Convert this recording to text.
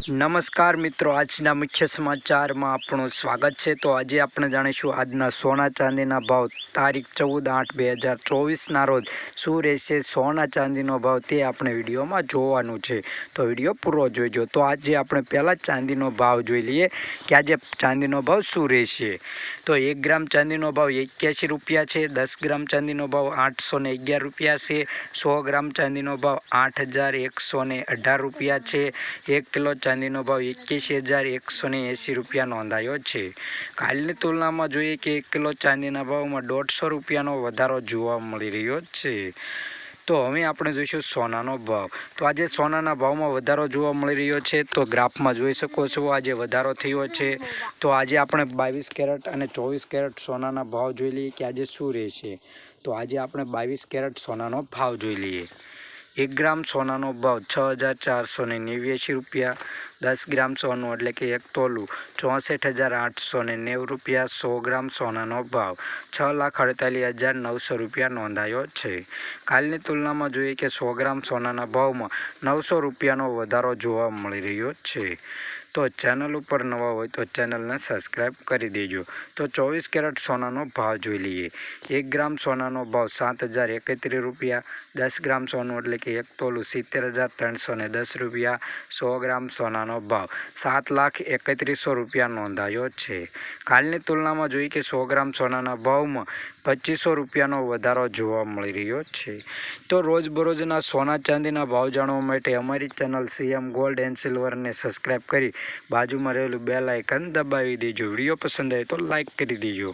નમસ્કાર મિત્રો, આજના મુખ્ય સમાચારમાં આપણું સ્વાગત છે। તો આજે આપણે જાણીશું આજના સોના ચાંદીના ભાવ તારીખ 14/8/2024ના રોજ શું રહેશે સોના ચાંદીનો ભાવ તે આપણે વિડીયોમાં જોવાનું છે, તો વિડીયો પૂરો જોઈજો। તો આજે આપણે પહેલાં ચાંદીનો ભાવ જોઈ લઈએ કે આજે ચાંદીનો ભાવ શું રહેશે। તો 1 ગ્રામ ચાંદીનો ભાવ 81 રૂપિયા છે, 10 ગ્રામ ચાંદીનો ભાવ 811 રૂપિયા છે, 100 ગ્રામ ચાંદીનો ભાવ 8118 રૂપિયા છે, 1 કિલો ચાંદીનો ભાવ 81,180 રૂપિયા નોંધાયો છે। કાલની તુલનામાં જોઈએ કે 1 કિલો ચાંદીના ભાવમાં 150 રૂપિયાનો વધારો જોવા મળી રહ્યો છે। તો હવે આપણે જોઈશું સોનાનો ભાવ। તો આજે સોનાના ભાવમાં વધારો જોવા મળી રહ્યો છે, તો ગ્રાફમાં જોઈ શકો છો આજે વધારો થયો છે। તો આજે આપણે 22 કેરેટ અને 24 કેરેટ સોનાના ભાવ જોઈ લઈએ કે આજે શું રહેશે। તો આજે આપણે 22 કેરેટ સોનાનો ભાવ જોઈ લઈએ। 1 ગ્રામ સોનાનો ભાવ 6,489 રૂપિયા, 10 ગ્રામ સોનું એટલે કે 1 તોલું 64,890 રૂપિયા, 100 ગ્રામ સોનાનો ભાવ 6,48,900 રૂપિયા નોંધાયો છે। કાલની તુલનામાં જોઈએ કે 100 ગ્રામ સોનાના ભાવમાં 900 રૂપિયાનો વધારો જોવા મળી રહ્યો છે। તો ચેનલ ઉપર નવા હોય તો ચેનલને સબસ્ક્રાઈબ કરી દેજો। તો 24 કેરેટ સોનાનો ભાવ જોઈ લઈએ। 1 ગ્રામ સોનાનો ભાવ 7,031 રૂપિયા, 10 ગ્રામ સોનું એટલે કે 1 તોલું 70,310 રૂપિયા, 100 ગ્રામ સોનાનો ભાવ 7,31,000 રૂપિયા નોંધાયો છે। કાલની તુલનામાં જોઈએ કે 100 ગ્રામ સોનાના ભાવમાં 2500 રૂપિયાનો વધારો જોવા મળી રહ્યો છે। તો રોજબરોજના સોના ચાંદીના ભાવ જાણવા માટે અમારી ચેનલ સીએમ ગોલ્ડ એન્ડ સિલ્વરને સબસ્ક્રાઈબ કરી બાજુમાં રહેલું બેલ આઇકન દબાવી દેજો। વિડીયો પસંદ આવે તો લાઈક કરી દેજો।